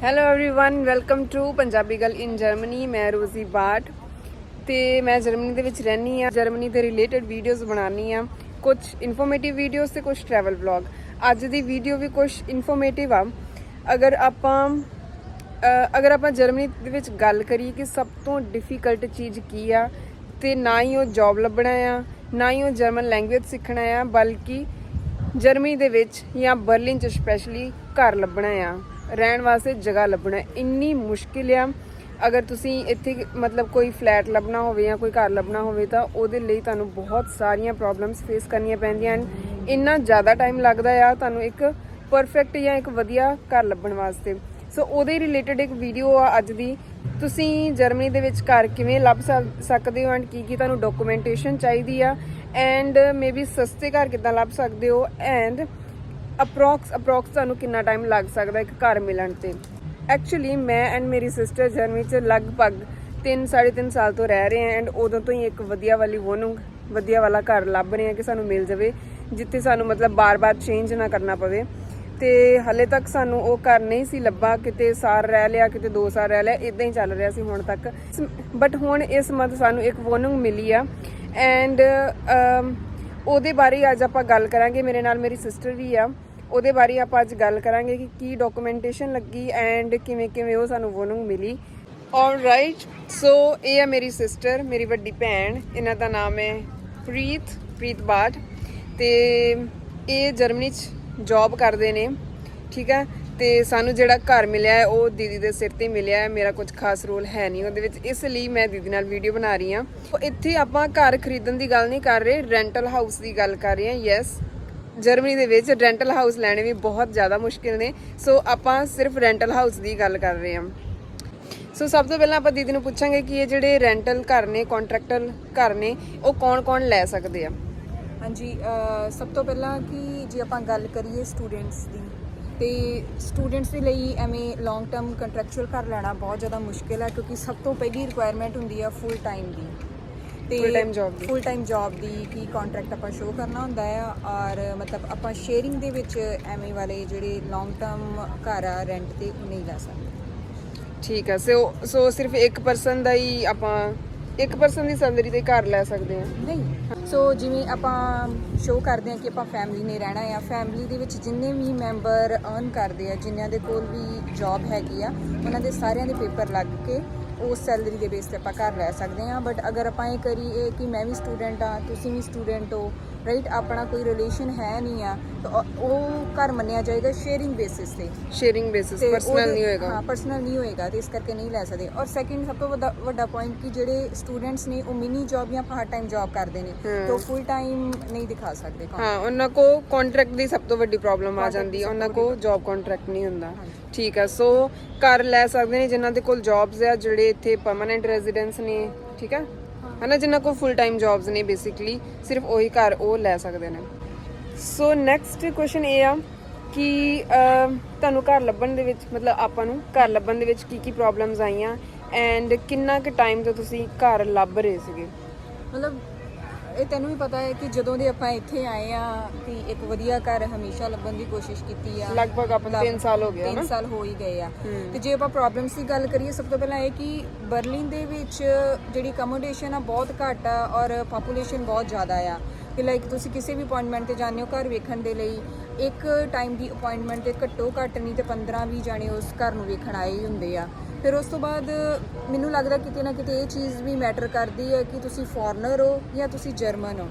Hello everyone welcome to Punjabi girl in Germany. ਮੈਂ ਰੋਜ਼ੀ ਬਾਟ ਤੇ ਮੈਂ ਜਰਮਨੀ ਦੇ ਵਿੱਚ ਰਹਿੰਦੀ ਆ। ਜਰਮਨੀ ਦੇ ਰਿਲੇਟਡ ਵੀਡੀਓਜ਼ ਬਣਾਉਣੀ ਆ, ਕੁਝ ਇਨਫੋਰਮੇਟਿਵ ਵੀਡੀਓਜ਼ ਤੇ ਕੁਝ ਟਰੈਵਲ ਵਲੌਗ। ਅੱਜ ਦੀ ਵੀਡੀਓ ਵੀ ਕੁਝ ਇਨਫੋਰਮੇਟਿਵ ਆ। ਅਗਰ ਆਪਾਂ ਜਰਮਨੀ ਦੇ ਵਿੱਚ ਗੱਲ ਕਰੀਏ ਕਿ ਸਭ ਤੋਂ ਡਿਫਿਕਲਟ ਚੀਜ਼ ਕੀ ਆ, ਤੇ ਨਾ ਹੀ ਉਹ ਜੌਬ ਲੱਭਣਾ ਆ, ਨਾ ਹੀ ਉਹ ਜਰਮਨ ਲੈਂਗੁਏਜ ਸਿੱਖਣਾ ਆ, ਬਲਕਿ ਜਰਮਨੀ ਦੇ ਵਿੱਚ ਜਾਂ ਬਰਲਿਨ 'ਚ ਸਪੈਸ਼ਲੀ ਘਰ ਲੱਭਣਾ ਆ, ਰਹਿਣ ਵਾਸਤੇ ਜਗ੍ਹਾ ਲੱਭਣਾ ਇੰਨੀ ਮੁਸ਼ਕਿਲ ਆ। ਅਗਰ ਤੁਸੀਂ ਇੱਥੇ ਮਤਲਬ ਕੋਈ ਫਲੈਟ ਲੱਭਣਾ ਹੋਵੇ ਜਾਂ ਕੋਈ ਘਰ ਲੱਭਣਾ ਹੋਵੇ ਤਾਂ ਉਹਦੇ ਲਈ ਤੁਹਾਨੂੰ ਬਹੁਤ ਸਾਰੀਆਂ ਪ੍ਰੋਬਲਮਸ ਫੇਸ ਕਰਨੀਆਂ ਪੈਂਦੀਆਂ ਹਨ। ਇੰਨਾ ਜ਼ਿਆਦਾ ਟਾਈਮ ਲੱਗਦਾ ਆ ਤੁਹਾਨੂੰ ਇੱਕ ਪਰਫੈਕਟ ਜਾਂ ਇੱਕ ਵਧੀਆ ਘਰ ਲੱਭਣ ਵਾਸਤੇ। ਸੋ ਉਹਦੇ ਰਿਲੇਟਡ ਇੱਕ ਵੀਡੀਓ ਆ ਅੱਜ ਦੀ। ਤੁਸੀਂ ਜਰਮਨੀ ਦੇ ਵਿੱਚ ਘਰ ਕਿਵੇਂ ਲੱਭ ਸਕਦੇ ਹੋ ਐਂਡ ਕੀ ਤੁਹਾਨੂੰ ਡਾਕੂਮੈਂਟੇਸ਼ਨ ਚਾਹੀਦੀ ਆ, ਐਂਡ ਮੇਬੀ ਸਸਤੇ ਘਰ ਕਿੱਦਾਂ ਲੱਭ ਸਕਦੇ ਹੋ, ਐਂਡ ਅਪਰੋਕਸ ਤੁਹਾਨੂੰ ਕਿੰਨਾ ਟਾਈਮ ਲੱਗ ਸਕਦਾ ਇੱਕ ਘਰ ਮਿਲਣ ਤੇ। ਐਕਚੁਅਲੀ ਮੈਂ ਐਂਡ ਮੇਰੀ ਸਿਸਟਰ ਜਰਮਨੀ 'ਚ ਲਗਭਗ 3-3.5 ਸਾਲ ਤੋਂ ਰਹਿ ਰਹੇ ਹਾਂ, ਐਂਡ ਉਦੋਂ ਤੋਂ ਹੀ ਇੱਕ ਵਧੀਆ ਵਾਲਾ ਘਰ ਲੱਭ ਰਹੇ ਹਾਂ ਕਿ ਸਾਨੂੰ ਮਿਲ ਜਾਵੇ, ਜਿੱਥੇ ਸਾਨੂੰ ਮਤਲਬ ਬਾਰ-ਬਾਰ ਚੇਂਜ ਨਾ ਕਰਨਾ ਪਵੇ। ਤੇ ਹਲੇ ਤੱਕ ਸਾਨੂੰ ਉਹ ਘਰ ਨਹੀਂ ਸੀ ਲੱਭਾ। ਕਿਤੇ ਸਾਲ ਰਹਿ ਲਿਆ, ਕਿਤੇ 2 ਸਾਲ ਰਹਿ ਲਿਆ, ਇਦਾਂ ਹੀ ਚੱਲ ਰਿਹਾ ਸੀ ਹੁਣ ਤੱਕ। ਬਟ ਹੁਣ ਇਸ ਮੰਥ ਸਾਨੂੰ ਇੱਕ ਵੋਨਿੰਗ ਮਿਲੀ ਆ, ਐਂਡ ਉਹਦੇ ਬਾਰੇ ਅੱਜ ਆਪਾਂ ਗੱਲ ਕਰਾਂਗੇ। ਮੇਰੇ ਨਾਲ ਮੇਰੀ ਸਿਸਟਰ ਵੀ ਆ, ਉਹਦੇ ਬਾਰੇ ਆਪਾਂ ਅੱਜ ਗੱਲ ਕਰਾਂਗੇ ਕਿ ਕੀ ਡਾਕੂਮੈਂਟੇਸ਼ਨ ਲੱਗੀ ਐਂਡ ਕਿਵੇਂ ਉਹ ਸਾਨੂੰ ਵੋਨਿੰਗ ਮਿਲੀ। ਆਲਰਾਈਟ, ਸੋ ਇਹ ਆ ਮੇਰੀ ਸਿਸਟਰ, ਮੇਰੀ ਵੱਡੀ ਭੈਣ। ਇਹਨਾਂ ਦਾ ਨਾਮ ਹੈ ਪ੍ਰੀਤ ਬਾਟ, ਤੇ ਇਹ ਜਰਮਨੀ 'ਚ ਜੌਬ ਕਰਦੇ ਨੇ, ਠੀਕ ਹੈ। ਤੇ ਸਾਨੂੰ ਜਿਹੜਾ ਘਰ ਮਿਲਿਆ ਹੈ ਉਹ ਦੀਦੀ ਦੇ ਸਿਰ ਤੇ ਮਿਲਿਆ ਹੈ। ਮੇਰਾ ਕੁਝ ਖਾਸ ਰੋਲ ਹੈ ਨਹੀਂ ਉਹਦੇ ਵਿੱਚ, ਇਸ ਲਈ ਮੈਂ ਦੀਦੀ ਨਾਲ ਵੀਡੀਓ ਬਣਾ ਰਹੀ ਹਾਂ। ਇੱਥੇ ਆਪਾਂ ਘਰ ਖਰੀਦਣ ਦੀ ਗੱਲ ਨਹੀਂ ਕਰ ਰਹੇ, ਰੈਂਟਲ ਹਾਊਸ ਦੀ ਗੱਲ ਕਰ ਰਹੇ ਹਾਂ। ਯੈਸ, ਜਰਮਨੀ ਦੇ ਵਿੱਚ ਰੈਂਟਲ ਹਾਊਸ ਲੈਣੇ ਵੀ ਬਹੁਤ ਜ਼ਿਆਦਾ ਮੁਸ਼ਕਿਲ ਨੇ। ਸੋ ਆਪਾਂ ਸਿਰਫ ਰੈਂਟਲ ਹਾਊਸ ਦੀ ਗੱਲ ਕਰ ਰਹੇ ਹਾਂ। ਸੋ ਸਭ ਤੋਂ ਪਹਿਲਾਂ ਆਪਾਂ ਦੀਦੀ ਨੂੰ ਪੁੱਛਾਂਗੇ ਕਿ ਇਹ ਜਿਹੜੇ ਰੈਂਟਲ ਘਰ ਨੇ, ਕੰਟਰੈਕਟਲ ਘਰ ਨੇ, ਉਹ ਕੌਣ ਲੈ ਸਕਦੇ ਆ। ਹਾਂਜੀ, ਸਭ ਤੋਂ ਪਹਿਲਾਂ ਕਿ ਜੇ ਆਪਾਂ ਗੱਲ ਕਰੀਏ ਸਟੂਡੈਂਟਸ ਦੀ, ਤੇ ਸਟੂਡੈਂਟਸ ਦੇ ਲਈ ਐਵੇਂ ਲੌਂਗ ਟਰਮ ਕੰਟਰੈਕਚੁਅਲ ਘਰ ਲੈਣਾ ਬਹੁਤ ਜ਼ਿਆਦਾ ਮੁਸ਼ਕਿਲ ਹੈ, ਕਿਉਂਕਿ ਸਭ ਤੋਂ ਪਹਿਲੀ ਰਿਕੁਆਇਰਮੈਂਟ ਹੁੰਦੀ ਆ ਫੁੱਲ ਟਾਈਮ ਦੀ, ਤੇ ਫੁੱਲ ਟਾਈਮ ਜੌਬ ਦੀ ਕੀ ਕੰਟਰੈਕਟ ਆਪਾਂ ਸ਼ੋਅ ਕਰਨਾ ਹੁੰਦਾ ਆ। ਔਰ ਮਤਲਬ ਆਪਾਂ ਸ਼ੇਅਰਿੰਗ ਦੇ ਵਿੱਚ ਐਵੇਂ ਵਾਲੇ ਜਿਹੜੇ ਲੌਂਗ ਟਰਮ ਘਰ ਆ ਰੈਂਟ ਤੇ ਨਹੀਂ ਲੈ ਸਕਦੇ। ਠੀਕ ਹੈ। ਸੋ ਸਿਰਫ ਇੱਕ ਪਰਸਨ ਦਾ ਹੀ ਆਪਾਂ ਇੱਕ ਪਰਸਨ ਦੀ ਸੈਲਰੀ ਤੇ ਘਰ ਲੈ ਸਕਦੇ ਹਾਂ? ਨਹੀਂ। ਸੋ ਜਿਵੇਂ ਆਪਾਂ ਸ਼ੋਅ ਕਰਦੇ ਹਾਂ ਕਿ ਆਪਾਂ ਫੈਮਿਲੀ ਨੇ ਰਹਿਣਾ ਆ, ਫੈਮਿਲੀ ਦੇ ਵਿੱਚ ਜਿੰਨੇ ਵੀ ਮੈਂਬਰ ਅਰਨ ਕਰਦੇ ਆ, ਜਿਨ੍ਹਾਂ ਦੇ ਕੋਲ ਵੀ ਜੌਬ ਹੈਗੀ ਆ, ਉਹਨਾਂ ਦੇ ਸਾਰਿਆਂ ਦੇ ਪੇਪਰ ਲੱਗ ਕੇ ਉਸ ਸੈਲਰੀ ਦੇ ਬੇਸ 'ਤੇ ਆਪਾਂ ਘਰ ਲੈ ਸਕਦੇ ਹਾਂ। ਬਟ ਅਗਰ ਆਪਾਂ ਇਹ ਕਰੀਏ ਕਿ ਮੈਂ ਵੀ ਸਟੂਡੈਂਟ ਹਾਂ, ਤੁਸੀਂ ਵੀ ਸਟੂਡੈਂਟ ਹੋ, ਰਾਈਟ, ਆਪਣਾ ਕੋਈ ਰਿਲੇਸ਼ਨ ਹੈ ਨਹੀਂ ਆ, ਤਾਂ ਉਹ ਘਰ ਮੰਨਿਆ ਜਾਏਗਾ ਸ਼ੇਅਰਿੰਗ ਬੇਸਿਸ ਤੇ। ਸ਼ੇਅਰਿੰਗ ਬੇਸਿਸ, ਪਰਸਨਲ ਨਹੀਂ ਹੋਏਗਾ। ਹਾਂ, ਪਰਸਨਲ ਨਹੀਂ ਹੋਏਗਾ, ਤੇ ਇਸ ਕਰਕੇ ਨਹੀਂ ਲੈ ਸਕਦੇ। ਔਰ ਸੈਕਿੰਡ ਸਭ ਤੋਂ ਵੱਡਾ ਪੁਆਇੰਟ ਕਿ ਜਿਹੜੇ ਸਟੂਡੈਂਟਸ ਨੇ ਉਹ ਮਿਨੀ ਜੌਬ ਜਾਂ ਪਾਰਟ ਟਾਈਮ ਜੌਬ ਕਰਦੇ ਨੇ, ਤਾਂ ਉਹ ਫੁੱਲ ਟਾਈਮ ਨਹੀਂ ਦਿਖਾ ਸਕਦੇ। ਹਾਂ, ਉਹਨਾਂ ਕੋ ਕੰਟਰੈਕਟ ਦੀ ਸਭ ਤੋਂ ਵੱਡੀ ਪ੍ਰੋਬਲਮ ਆ ਜਾਂਦੀ ਹੈ, ਉਹਨਾਂ ਕੋ ਜੌਬ ਕੰਟਰੈਕਟ ਨਹੀਂ ਹੁੰਦਾ। ਠੀਕ ਹੈ। ਸੋ ਘਰ ਲੈ ਸਕਦੇ ਨੇ ਜਿਨ੍ਹਾਂ ਦੇ ਕੋਲ ਜੌਬਸ ਆ, ਜਿਹੜੇ ਇੱਥੇ ਪਰਮਾਨੈਂਟ ਰੈਜ਼ੀਡੈਂਸ ਨੇ, ਠੀਕ ਹੈ ਨਾ, ਜਿਨ੍ਹਾਂ ਕੋਲ ਫੁੱਲ ਟਾਈਮ ਜੌਬਸ ਨੇ, ਬੇਸਿਕਲੀ ਸਿਰਫ ਉਹੀ ਘਰ ਉਹ ਲੈ ਸਕਦੇ ਨੇ। ਸੋ ਨੈਕਸਟ ਕੁਐਸਚਨ ਇਹ ਆ ਕਿ ਤੁਹਾਨੂੰ ਘਰ ਲੱਭਣ ਦੇ ਵਿੱਚ, ਮਤਲਬ ਆਪਾਂ ਨੂੰ ਘਰ ਲੱਭਣ ਦੇ ਵਿੱਚ ਕੀ ਪ੍ਰੋਬਲਮਸ ਆਈਆਂ, ਐਂਡ ਕਿੰਨਾ ਕੁ ਟਾਈਮ ਤੋਂ ਤੁਸੀਂ ਘਰ ਲੱਭ ਰਹੇ ਸੀਗੇ? ਮਤਲਬ ਇਹ ਤੈਨੂੰ ਵੀ ਪਤਾ ਹੈ ਕਿ ਜਦੋਂ ਦੇ ਆਪਾਂ ਇੱਥੇ ਆਏ ਆ ਕਿ ਇੱਕ ਵਧੀਆ ਘਰ ਹਮੇਸ਼ਾ ਲੱਭਣ ਦੀ ਕੋਸ਼ਿਸ਼ ਕੀਤੀ ਆ। ਲਗਭਗ ਆਪਾਂ 3 ਸਾਲ ਹੋ ਗਏ 3 ਸਾਲ ਹੋ ਹੀ ਗਏ ਆ। ਤੇ ਜੇ ਆਪਾਂ ਪ੍ਰੋਬਲਮਸ ਦੀ ਗੱਲ ਕਰੀਏ, ਸਭ ਤੋਂ ਪਹਿਲਾਂ ਇਹ ਕਿ ਬਰਲਿਨ ਦੇ ਵਿੱਚ ਜਿਹੜੀ ਅਕਮੋਡੇਸ਼ਨ ਆ ਬਹੁਤ ਘੱਟ ਆ, ਔਰ ਪਾਪੂਲੇਸ਼ਨ ਬਹੁਤ ਜ਼ਿਆਦਾ ਆ। ਕਿ ਲਾਈਕ ਤੁਸੀਂ ਕਿਸੇ ਵੀ ਅਪਾਇੰਟਮੈਂਟ 'ਤੇ ਜਾਂਦੇ ਹੋ ਘਰ ਵੇਖਣ ਦੇ ਲਈ, ਇੱਕ ਟਾਈਮ ਦੀ ਅਪਾਇੰਟਮੈਂਟ 'ਤੇ ਘੱਟੋ ਘੱਟ ਨਹੀਂ ਤੇ 15-20 ਜਾਣੇ ਉਸ ਘਰ ਨੂੰ ਵੇਖਣ ਆਏ ਹੀ ਹੁੰਦੇ ਆ। ਫਿਰ ਉਸ ਤੋਂ ਬਾਅਦ ਮੈਨੂੰ ਲੱਗਦਾ ਕਿਤੇ ਨਾ ਕਿਤੇ ਇਹ ਚੀਜ਼ ਵੀ ਮੈਟਰ ਕਰਦੀ ਹੈ ਕਿ ਤੁਸੀਂ ਫੋਰਨਰ ਹੋ ਜਾਂ ਤੁਸੀਂ ਜਰਮਨ ਹੋ।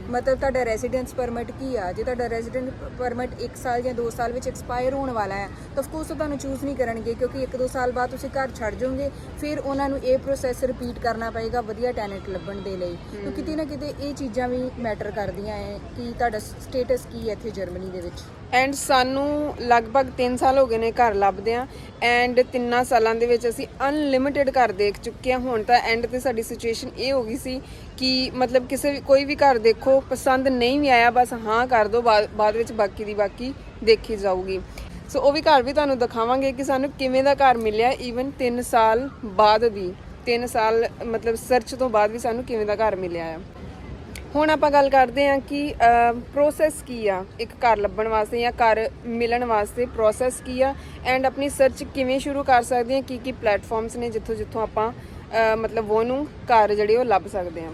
ਮਤਲਬ ਤੁਹਾਡਾ ਰੈਜ਼ੀਡੈਂਸ ਪਰਮਿਟ ਕੀ ਆ। ਜੇ ਤੁਹਾਡਾ ਰੈਜ਼ੀਡੈਂਸ ਪਰਮਿਟ 1 ਸਾਲ ਜਾਂ 2 ਸਾਲ ਵਿੱਚ ਐਕਸਪਾਇਰ ਹੋਣ ਵਾਲਾ ਹੈ ਤਾਂ ਆਫਕੋਰਸ ਤੁਹਾਨੂੰ ਚੂਜ਼ ਨਹੀਂ ਕਰਨਗੇ, ਕਿਉਂਕਿ 1-2 ਸਾਲ ਬਾਅਦ ਤੁਸੀਂ ਘਰ ਛੱਡ ਜਾਓਗੇ। ਫਿਰ ਉਹਨਾਂ ਨੂੰ ਇਹ ਪ੍ਰੋਸੈਸ ਰਿਪੀਟ ਕਰਨਾ ਪਏਗਾ ਵਧੀਆ ਟੈਨੈਂਟ ਲੱਭਣ ਦੇ ਲਈ। ਤਾਂ ਕਿਤੇ ਨਾ ਕਿਤੇ ਇਹ ਚੀਜ਼ਾਂ ਵੀ ਮੈਟਰ ਕਰਦੀਆਂ ਹੈ ਕਿ ਤੁਹਾਡਾ ਸਟੇਟਸ ਕੀ ਹੈ ਇੱਥੇ ਜਰਮਨੀ ਦੇ ਵਿੱਚ। ਐਂਡ ਸਾਨੂੰ ਲਗਭਗ 3 ਸਾਲ ਹੋ ਗਏ ਨੇ ਘਰ ਲੱਭਦਿਆਂ, ਐਂਡ 3 ਸਾਲਾਂ ਦੇ ਵਿੱਚ ਅਸੀਂ ਅਨਲਿਮਿਟਿਡ ਘਰ ਦੇਖ ਚੁੱਕੇ ਹਾਂ। ਹੁਣ ਤਾਂ ਐਂਡ ਤੇ ਸਾਡੀ ਸਿਚੁਏਸ਼ਨ ਇਹ ਹੋ ਗਈ ਸੀ ਕਿ ਮਤਲਬ ਕੋਈ ਵੀ ਘਰ ਦੇਖੋ, ਪਸੰਦ ਨਹੀਂ ਵੀ ਆਇਆ ਬਸ ਹਾਂ ਕਰ ਦਿਓ, ਬਾਅਦ ਵਿੱਚ ਬਾਕੀ ਦੀ ਬਾਕੀ ਦੇਖੀ ਜਾਊਗੀ। ਸੋ ਉਹ ਵੀ ਘਰ ਵੀ ਤੁਹਾਨੂੰ ਦਿਖਾਵਾਂਗੇ ਕਿ ਸਾਨੂੰ ਕਿਵੇਂ ਦਾ ਘਰ ਮਿਲਿਆ, ਈਵਨ 3 ਸਾਲ ਬਾਅਦ ਵੀ, 3 ਸਾਲ ਮਤਲਬ ਸਰਚ ਤੋਂ ਬਾਅਦ ਵੀ ਸਾਨੂੰ ਕਿਵੇਂ ਦਾ ਘਰ ਮਿਲਿਆ ਆ। ਹੁਣ ਆਪਾਂ ਗੱਲ ਕਰਦੇ ਹਾਂ ਕਿ ਪ੍ਰੋਸੈਸ ਕੀ ਆ ਇੱਕ ਘਰ ਲੱਭਣ ਵਾਸਤੇ ਜਾਂ ਘਰ ਮਿਲਣ ਵਾਸਤੇ ਪ੍ਰੋਸੈਸ ਕੀ ਆ ਐਂਡ ਆਪਣੀ ਸਰਚ ਕਿਵੇਂ ਸ਼ੁਰੂ ਕਰ ਸਕਦੇ ਹਾਂ, ਕੀ ਪਲੇਟਫਾਰਮਸ ਨੇ ਜਿੱਥੋਂ ਆਪਾਂ ਮਤਲਬ ਉਹਨੂੰ ਘਰ ਜਿਹੜੇ ਉਹ ਲੱਭ ਸਕਦੇ ਹਾਂ।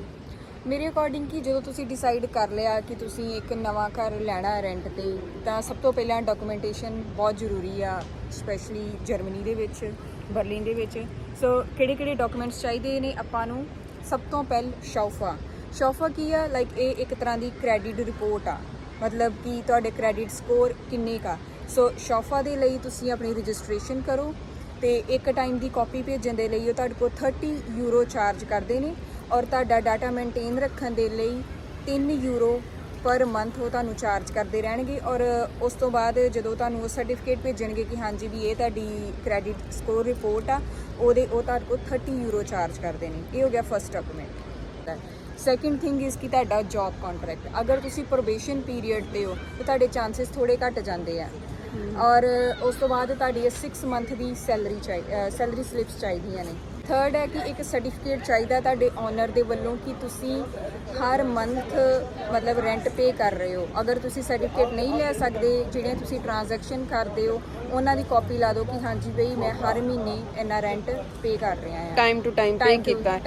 ਮੇਰੇ ਅਕੋਰਡਿੰਗ ਕਿ ਜਦੋਂ ਤੁਸੀਂ ਡਿਸਾਈਡ ਕਰ ਲਿਆ ਕਿ ਤੁਸੀਂ ਇੱਕ ਨਵਾਂ ਘਰ ਲੈਣਾ ਰੈਂਟ ਤੇ, ਤਾਂ ਸਭ ਤੋਂ ਪਹਿਲਾਂ ਡਾਕੂਮੈਂਟੇਸ਼ਨ ਬਹੁਤ ਜ਼ਰੂਰੀ ਆ, ਸਪੈਸ਼ਲੀ ਜਰਮਨੀ ਦੇ ਵਿੱਚ, ਬਰਲਿਨ ਦੇ ਵਿੱਚ। ਸੋ ਕਿਹੜੇ ਡਾਕੂਮੈਂਟਸ ਚਾਹੀਦੇ ਨੇ ਆਪਾਂ ਨੂੰ? ਸਭ ਤੋਂ ਪਹਿਲ ਸ਼ੌਫਾ ਕੀ ਆ? ਲਾਈਕ ਇਹ ਇੱਕ ਤਰ੍ਹਾਂ ਦੀ ਕ੍ਰੈਡਿਟ ਰਿਪੋਰਟ ਆ, ਮਤਲਬ ਕਿ ਤੁਹਾਡੇ ਕ੍ਰੈਡਿਟ ਸਕੋਰ ਕਿੰਨੇ ਕਾ। ਸੋ ਸ਼ੌਫਾ ਦੇ ਲਈ ਤੁਸੀਂ ਆਪਣੀ ਰਜਿਸਟ੍ਰੇਸ਼ਨ ਕਰੋ ਤੇ ਇੱਕ ਟਾਈਮ ਦੀ ਕਾਪੀ ਭੇਜਣ ਦੇ ਲਈ ਉਹ ਤੁਹਾਡੇ ਕੋਲ 30 ਯੂਰੋ ਚਾਰਜ ਕਰਦੇ ਨੇ, ਔਰ ਤੁਹਾਡਾ ਡਾਟਾ ਮੇਨਟੇਨ ਰੱਖਣ ਦੇ ਲਈ 3 ਯੂਰੋ ਪਰ ਮੰਥ ਉਹ ਤੁਹਾਨੂੰ ਚਾਰਜ ਕਰਦੇ ਰਹਿਣਗੇ। ਔਰ ਉਸ ਤੋਂ ਬਾਅਦ ਜਦੋਂ ਤੁਹਾਨੂੰ ਉਹ ਸਰਟੀਫਿਕੇਟ ਭੇਜਣਗੇ ਕਿ ਹਾਂਜੀ ਵੀ ਇਹ ਤੁਹਾਡੀ ਕ੍ਰੈਡਿਟ ਸਕੋਰ ਰਿਪੋਰਟ ਆ, ਉਹ ਤੁਹਾਡੇ ਕੋਲ 30 ਯੂਰੋ ਚਾਰਜ ਕਰਦੇ ਨੇ। ਇਹ ਹੋ ਗਿਆ first document. Second thing is ਕਿ ਤੁਹਾਡਾ ਜੌਬ ਕੰਟਰੈਕਟ। ਅਗਰ ਤੁਸੀਂ ਪ੍ਰੋਬੇਸ਼ਨ ਪੀਰੀਅਡ ਤੇ ਹੋ ਤਾਂ ਤੁਹਾਡੇ ਚਾਂਸਸ ਥੋੜੇ ਘੱਟ ਜਾਂਦੇ ਆ। ਔਰ ਉਸ ਤੋਂ ਬਾਅਦ ਤੁਹਾਡੀ 6 ਮੰਥ ਦੀ ਸੈਲਰੀ ਸਲਿਪਸ ਚਾਹੀਦੀਆਂ ਨੇ। ਥਰਡ ਹੈ ਕਿ ਇੱਕ ਸਰਟੀਫਿਕੇਟ ਚਾਹੀਦਾ ਤੁਹਾਡੇ ਓਨਰ ਦੇ ਵੱਲੋਂ ਕਿ ਤੁਸੀਂ ਹਰ ਮੰਥ ਮਤਲਬ ਰੈਂਟ ਪੇ ਕਰ ਰਹੇ ਹੋ। ਅਗਰ ਤੁਸੀਂ ਸਰਟੀਫਿਕੇਟ ਨਹੀਂ ਲੈ ਸਕਦੇ, ਜਿਹੜੀਆਂ ਤੁਸੀਂ ਟ੍ਰਾਂਜੈਕਸ਼ਨ ਕਰਦੇ ਹੋ ਉਹਨਾਂ ਦੀ ਕਾਪੀ ਲਾ ਦਿਓ ਕਿ ਹਾਂਜੀ ਬਈ ਮੈਂ ਹਰ ਮਹੀਨੇ ਇੰਨਾ ਰੈਂਟ ਪੇ ਕਰ ਰਿਹਾ ਹਾਂ, ਟਾਈਮ ਟੂ ਟਾਈਮ ਪੇ ਕੀਤਾ।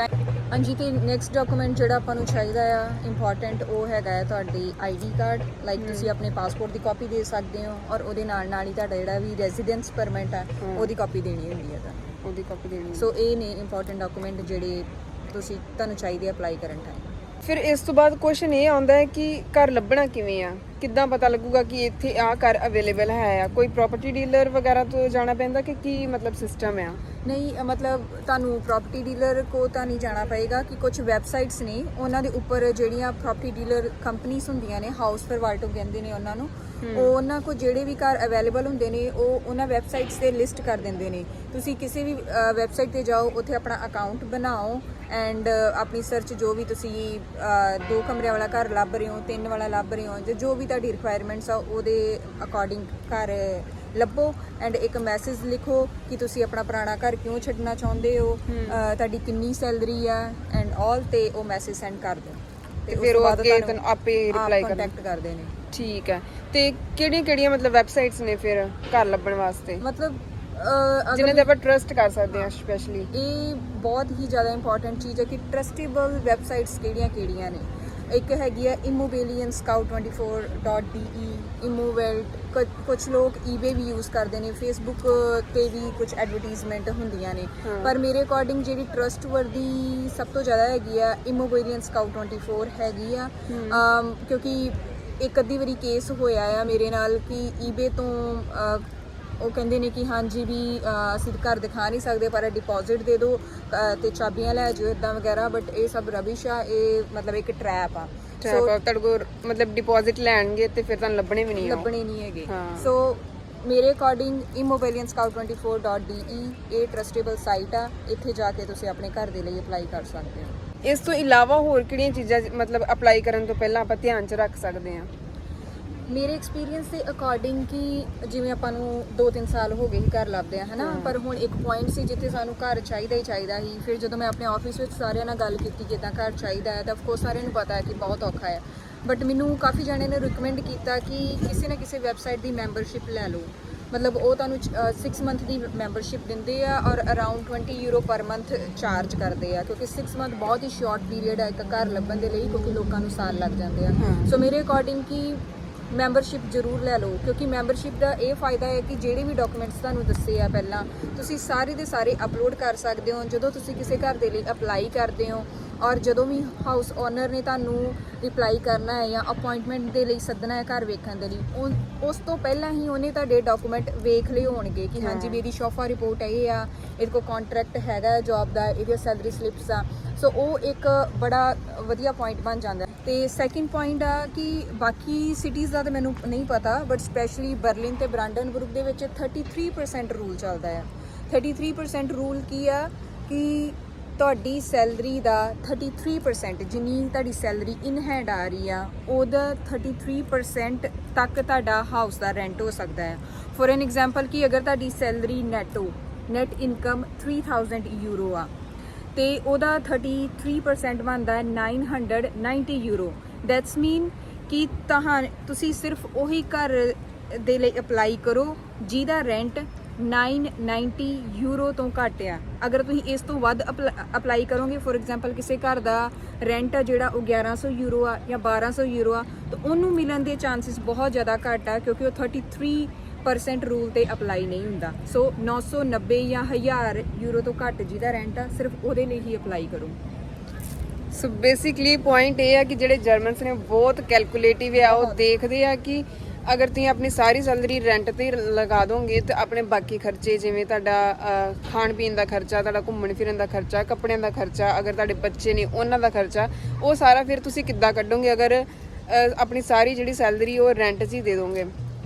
ਹਾਂਜੀ, ਤੇ ਨੈਕਸਟ ਡਾਕੂਮੈਂਟ ਜਿਹੜਾ ਆਪਾਂ ਨੂੰ ਚਾਹੀਦਾ ਆ ਇੰਪੋਰਟੈਂਟ, ਉਹ ਹੈਗਾ ਹੈ ਤੁਹਾਡੀ ਆਈਡੀ ਕਾਰਡ। ਲਾਈਕ ਤੁਸੀਂ ਆਪਣੇ ਪਾਸਪੋਰਟ ਦੀ ਕਾਪੀ ਦੇ ਸਕਦੇ ਹੋ, ਔਰ ਉਹਦੇ ਨਾਲ ਹੀ ਤੁਹਾਡਾ ਜਿਹੜਾ ਵੀ ਰੈਜ਼ੀਡੈਂਸ ਪਰਮਿਟ ਹੈ ਉਹਦੀ ਕਾਪੀ ਦੇਣੀ ਹੁੰਦੀ ਹੈ ਉਹਦੀ ਕਾਪੀ ਦੇਣੀ। ਸੋ ਇਹ ਨੇ ਇੰਪੋਰਟੈਂਟ ਡਾਕੂਮੈਂਟ ਜਿਹੜੇ ਤੁਹਾਨੂੰ ਚਾਹੀਦੇ ਅਪਲਾਈ ਕਰਨ ਟਾਈਮ। ਫਿਰ ਇਸ ਤੋਂ ਬਾਅਦ ਕੁਐਸਚਨ ਇਹ ਆਉਂਦਾ ਹੈ ਕਿ ਘਰ ਲੱਭਣਾ ਕਿਵੇਂ ਆ, ਕਿੱਦਾਂ ਪਤਾ ਲੱਗੂਗਾ ਕਿ ਇੱਥੇ ਆ ਘਰ ਅਵੇਲੇਬਲ ਹੈ ਆ? ਕੋਈ ਪ੍ਰਾਪਰਟੀ ਡੀਲਰ ਵਗੈਰਾ ਤੋਂ ਜਾਣਾ ਪੈਂਦਾ ਕਿ ਕੀ ਮਤਲਬ ਸਿਸਟਮ ਆ? ਨਹੀਂ, ਮਤਲਬ ਤੁਹਾਨੂੰ ਪ੍ਰਾਪਰਟੀ ਡੀਲਰ ਕੋ ਤਾਂ ਨਹੀਂ ਜਾਣਾ ਪਏਗਾ। ਕਿ ਕੁਝ ਵੈਬਸਾਈਟਸ ਨੇ ਉਹਨਾਂ ਦੇ ਉੱਪਰ ਜਿਹੜੀਆਂ ਪ੍ਰਾਪਰਟੀ ਡੀਲਰ ਕੰਪਨੀਆਂ ਹੁੰਦੀਆਂ ਨੇ, ਹਾਊਸ ਫਰਵਾਲਟੋ ਕਹਿੰਦੇ ਨੇ ਉਹਨਾਂ ਨੂੰ, ਉਹ ਉਹਨਾਂ ਕੋ ਜਿਹੜੇ ਵੀ ਘਰ ਅਵੇਲੇਬਲ ਹੁੰਦੇ ਨੇ ਉਹ ਉਹਨਾਂ ਵੈਬਸਾਈਟਸ ਤੇ ਲਿਸਟ ਕਰ ਦਿੰਦੇ ਨੇ। ਤੁਸੀਂ ਕਿਸੇ ਵੀ ਵੈਬਸਾਈਟ ਤੇ ਜਾਓ, ਉੱਥੇ ਆਪਣਾ ਅਕਾਊਂਟ ਬਣਾਓ ਐਂਡ ਆਪਣੀ ਸਰਚ ਜੋ ਵੀ ਤੁਸੀਂ 2 ਕਮਰਿਆਂ ਵਾਲਾ ਘਰ ਲੱਭ ਰਹੇ ਹੋ, 3 ਵਾਲਾ ਲੱਭ ਰਹੇ ਹੋ, ਜੋ ਵੀ ਤੁਹਾਡੀ ਰਿਕੁਆਇਰਮੈਂਟਸ ਆ ਉਹਦੇ ਅਕੋਰਡਿੰਗ ਘਰ ਲੱਭੋ ਐਂਡ ਇੱਕ ਮੈਸੇਜ ਲਿਖੋ ਕਿ ਤੁਸੀਂ ਆਪਣਾ ਪੁਰਾਣਾ ਘਰ ਕਿਉਂ ਛੱਡਣਾ ਚਾਹੁੰਦੇ ਹੋ, ਤੁਹਾਡੀ ਕਿੰਨੀ ਸੈਲਰੀ ਆ ਐਂਡ ਆਲ, ਤੇ ਉਹ ਮੈਸੇਜ ਸੈਂਡ ਕਰ ਦਿਓ ਤੇ ਫਿਰ ਉਹ ਅੱਗੇ ਤੁਹਾਨੂੰ ਆਪੇ ਰਿਪਲਾਈ ਕੰਟੈਕਟ ਕਰਦੇ ਨੇ। ਠੀਕ ਹੈ। ਤੇ ਕਿਹੜੀਆਂ ਮਤਲਬ ਵੈਬਸਾਈਟਸ ਨੇ ਫਿਰ ਘਰ ਲੱਭਣ ਵਾਸਤੇ, ਮਤਲਬ ਜਿਨ੍ਹਾਂ ਤੇ ਆਪਾਂ ਟਰਸਟ ਕਰ ਸਕਦੇ ਹਾਂ? ਸਪੈਸ਼ਲੀ ਇਹ ਬਹੁਤ ਹੀ ਜ਼ਿਆਦਾ ਇੰਪੋਰਟੈਂਟ ਚੀਜ਼ ਹੈ ਕਿ ਟਰਸਟੇਬਲ ਵੈਬਸਾਈਟਸ ਕਿਹੜੀਆਂ ਨੇ। ਇੱਕ ਹੈਗੀ ਹੈ immobalianscout24.de, ਇਮੋਵੈਲਟ। ਕੁਝ ਲੋਕ ਈਬੇ ਵੀ ਯੂਜ਼ ਕਰਦੇ ਨੇ, ਫੇਸਬੁੱਕ ਤੇ ਵੀ ਕੁਝ ਐਡਵਰਟੀਜ਼ਮੈਂਟ ਹੁੰਦੀਆਂ ਨੇ। ਪਰ ਮੇਰੇ ਅਕੋਰਡਿੰਗ ਜਿਹੜੀ ਟਰਸਟਵਰਦੀ ਸਭ ਤੋਂ ਜ਼ਿਆਦਾ ਹੈਗੀ ਆ immobalianscout24 ਹੈਗੀ ਆ। ਕਿਉਂਕਿ ਇੱਕ ਅੱਧੀ ਵਾਰੀ ਕੇਸ ਹੋਇਆ ਆ ਮੇਰੇ ਨਾਲ ਕਿ ਈਬੇ ਤੋਂ ਉਹ ਕਹਿੰਦੇ ਨੇ ਕਿ ਹਾਂਜੀ ਵੀ ਅਸੀਂ ਘਰ ਦਿਖਾ ਨਹੀਂ ਸਕਦੇ ਪਰ ਡਿਪੋਜ਼ਿਟ ਦੇ ਦਿਓ ਤੇ ਚਾਬੀਆਂ ਲੈ ਜਾਓ ਇੱਦਾਂ ਵਗੈਰਾ। ਬਟ ਇਹ ਸਭ ਰਬਿਸ਼ ਆ, ਇਹ ਮਤਲਬ ਇੱਕ ਟਰੈਪ ਆ। ਤੁਹਾਡੇ ਕੋਲ ਮਤਲਬ ਡਿਪੋਜ਼ਿਟ ਲੈਣਗੇ ਤੇ ਫਿਰ ਤੁਹਾਨੂੰ ਲੱਭਣੇ ਨਹੀਂ ਹੈਗੇ। ਸੋ ਮੇਰੇ ਅਕੋਰਡਿੰਗ immobalianscout24.de ਇਹ ਟਰਸਟੇਬਲ ਸਾਈਟ ਆ। ਇੱਥੇ ਜਾ ਕੇ ਤੁਸੀਂ ਆਪਣੇ ਘਰ ਦੇ ਲਈ ਅਪਲਾਈ ਕਰ ਸਕਦੇ ਹੋ। ਇਸ ਤੋਂ ਇਲਾਵਾ ਹੋਰ ਕਿਹੜੀਆਂ ਚੀਜ਼ਾਂ ਮਤਲਬ ਅਪਲਾਈ ਕਰਨ ਤੋਂ ਪਹਿਲਾਂ ਆਪਾਂ ਧਿਆਨ 'ਚ ਰੱਖ ਸਕਦੇ ਹਾਂ? ਮੇਰੇ ਐਕਸਪੀਰੀਅੰਸ ਦੇ ਅਕੋਰਡਿੰਗ ਕਿ ਜਿਵੇਂ ਆਪਾਂ ਨੂੰ 2-3 ਸਾਲ ਹੋ ਗਏ ਹੀ ਘਰ ਲੱਭਦੇ ਆ ਹੈ ਨਾ, ਪਰ ਹੁਣ ਇੱਕ ਪੁਆਇੰਟ ਸੀ ਜਿੱਥੇ ਸਾਨੂੰ ਘਰ ਚਾਹੀਦਾ ਸੀ। ਫਿਰ ਜਦੋਂ ਮੈਂ ਆਪਣੇ ਆਫਿਸ ਵਿੱਚ ਸਾਰਿਆਂ ਨਾਲ ਗੱਲ ਕੀਤੀ ਕਿੱਦਾਂ ਘਰ ਚਾਹੀਦਾ ਹੈ, ਤਾਂ ਅਫਕੋਰਸ ਸਾਰਿਆਂ ਨੂੰ ਪਤਾ ਹੈ ਕਿ ਬਹੁਤ ਔਖਾ ਹੈ। ਬਟ ਮੈਨੂੰ ਕਾਫੀ ਜਣੇ ਨੇ ਰਿਕਮੈਂਡ ਕੀਤਾ ਕਿ ਕਿਸੇ ਨਾ ਕਿਸੇ ਵੈਬਸਾਈਟ ਦੀ ਮੈਂਬਰਸ਼ਿਪ ਲੈ ਲਓ। ਮਤਲਬ ਉਹ ਤੁਹਾਨੂੰ 6 ਮੰਥ ਦੀ ਮੈਂਬਰਸ਼ਿਪ ਦਿੰਦੇ ਆ ਔਰ around 20 euro per month charge ਕਰਦੇ ਆ, ਕਿਉਂਕਿ 6 ਮੰਥ ਬਹੁਤ ਹੀ ਸ਼ਾਰਟ ਪੀਰੀਅਡ ਹੈ ਇੱਕ ਘਰ ਲੱਭਣ ਦੇ ਲਈ, ਕਿਉਂਕਿ ਲੋਕਾਂ ਨੂੰ ਸਾਲ ਲੱਗ ਜਾਂਦੇ ਆ। ਸੋ ਮੇਰੇ ਅਕੋਰਡਿੰਗ ਕਿ ਮੈਂਬਰਸ਼ਿਪ ਜ਼ਰੂਰ ਲੈ ਲਓ, ਕਿਉਂਕਿ ਮੈਂਬਰਸ਼ਿਪ ਦਾ ਇਹ ਫਾਇਦਾ ਹੈ ਕਿ ਜਿਹੜੇ ਵੀ ਡਾਕੂਮੈਂਟਸ ਤੁਹਾਨੂੰ ਦੱਸੇ ਆ ਪਹਿਲਾਂ, ਤੁਸੀਂ ਸਾਰੇ ਦੇ ਸਾਰੇ ਅਪਲੋਡ ਕਰ ਸਕਦੇ ਹੋ ਜਦੋਂ ਤੁਸੀਂ ਕਿਸੇ ਘਰ ਦੇ ਲਈ ਅਪਲਾਈ ਕਰਦੇ ਹੋ। ਔਰ ਜਦੋਂ ਵੀ ਹਾਊਸ ਓਨਰ ਨੇ ਤੁਹਾਨੂੰ ਰਿਪਲਾਈ ਕਰਨਾ ਹੈ ਜਾਂ ਅਪਾਇੰਟਮੈਂਟ ਦੇ ਲਈ ਸੱਦਣਾ ਹੈ ਘਰ ਵੇਖਣ ਦੇ ਲਈ, ਉਸ ਤੋਂ ਪਹਿਲਾਂ ਹੀ ਉਹਨੇ ਤੁਹਾਡੇ ਡਾਕੂਮੈਂਟ ਵੇਖ ਲਏ ਹੋਣਗੇ ਕਿ ਹਾਂਜੀ ਮੇਰੀ ਸ਼ੌਫਾ ਰਿਪੋਰਟ ਇਹ ਆ, ਇਹਦੇ ਕੋਲ ਕੰਟਰੈਕਟ ਹੈਗਾ ਜੌਬ ਦਾ, ਇਹਦੀਆਂ ਸੈਲਰੀ ਸਲਿਪਸ ਆ। ਸੋ ਉਹ ਇੱਕ ਬੜਾ ਵਧੀਆ ਪੁਆਇੰਟ ਬਣ ਜਾਂਦਾ। ਤੇ ਸੈਕਿੰਡ ਪੁਆਇੰਟ ਆ ਕਿ ਬਾਕੀ ਸਿਟੀਜ਼ ਦਾ ਤਾਂ ਮੈਨੂੰ ਨਹੀਂ ਪਤਾ, ਬਟ ਸਪੈਸ਼ਲੀ ਬਰਲਿਨ ਤੇ ਬ੍ਰਾਂਡਨਬੁਰਗ ਦੇ ਵਿੱਚ 33% ਰੂਲ ਚੱਲਦਾ ਆ। 33% ਰੂਲ ਕੀ ਆ ਕਿ ਤੁਹਾਡੀ ਸੈਲਰੀ ਦਾ 33% ਜਿੰਨੀ ਤੁਹਾਡੀ ਸੈਲਰੀ ਇਨ ਹੈਂਡ ਆ ਰਹੀ ਆ ਉਹਦਾ 33% ਤੱਕ ਤੁਹਾਡਾ ਹਾਊਸ ਦਾ ਰੈਂਟ ਹੋ ਸਕਦਾ ਹੈ। ਫੋਰ ਐਨ ਐਗਜ਼ਾਮਪਲ ਕਿ ਅਗਰ ਤੁਹਾਡੀ ਸੈਲਰੀ ਨੈਟ ਇਨਕਮ 3000 ਯੂਰੋ ਆ ਤੇ ਉਹਦਾ 33% ਬਣਦਾ 990 ਯੂਰੋ। ਦੈਟਸ ਮੀਨ ਕਿ ਤੁਸੀਂ ਸਿਰਫ ਉਹੀ ਘਰ ਦੇ ਲਈ ਅਪਲਾਈ ਕਰੋ ਜਿਹਦਾ ਰੈਂਟ 990 ਯੂਰੋ ਤੋਂ ਘੱਟ ਆ। ਅਗਰ ਤੁਸੀਂ ਇਸ ਤੋਂ ਵੱਧ ਅਪਲਾਈ ਕਰੋਗੇ, ਫੋਰ ਐਗਜ਼ਾਮਪਲ ਕਿਸੇ ਘਰ ਦਾ ਰੈਂਟ ਆ ਜਿਹੜਾ ਉਹ 1100 ਯੂਰੋ ਆ ਜਾਂ 1200 ਯੂਰੋ ਆ, ਤਾਂ ਉਹਨੂੰ ਮਿਲਣ ਦੇ ਚਾਂਸਸ ਬਹੁਤ ਜ਼ਿਆਦਾ ਘੱਟ ਆ ਕਿਉਂਕਿ ਉਹ 33% ਰੂਲ ਤੇ ਅਪਲਾਈ ਨਹੀਂ ਹੁੰਦਾ। ਸੋ 990 ਜਾਂ 1000 ਯੂਰੋ ਤੋਂ ਘੱਟ ਜਿਹਦਾ ਰੈਂਟ ਆ, ਸਿਰਫ ਉਹਦੇ ਲਈ ਹੀ ਅਪਲਾਈ ਕਰੋ। ਸੋ ਬੇਸਿਕਲੀ ਪੁਆਇੰਟ ਇਹ ਆ ਕਿ ਜਿਹੜੇ ਜਰਮਨਸ ਨੇ ਬਹੁਤ ਕੈਲਕੂਲੇਟਿਵ ਆ, ਉਹ ਦੇਖਦੇ ਆ ਕਿ ਅਗਰ ਤੁਸੀਂ ਆਪਣੀ ਸਾਰੀ ਸੈਲਰੀ ਰੈਂਟ ਤੇ ਲਗਾ ਦੋਗੇ ਤੇ ਆਪਣੇ ਬਾਕੀ ਖਰਚੇ ਜਿਵੇਂ ਤੁਹਾਡਾ ਖਾਣ ਪੀਣ ਦਾ ਖਰਚਾ, ਤੁਹਾਡਾ ਘੁੰਮਣ ਫਿਰਨ ਦਾ ਖਰਚਾ, ਕੱਪੜਿਆਂ ਦਾ ਖਰਚਾ, ਅਗਰ ਤੁਹਾਡੇ ਬੱਚੇ ਨੇ ਉਹਨਾਂ ਦਾ ਖਰਚਾ, ਉਹ ਸਾਰਾ ਫਿਰ ਤੁਸੀਂ ਕਿੱਦਾਂ ਕੱਢੋਗੇ ਅਗਰ ਆਪਣੀ ਸਾਰੀ ਜਿਹੜੀ ਸੈਲਰੀ ਉਹ ਰੈਂਟ 'ਚ ਹੀ ਦੇ ਦੋਗੇ।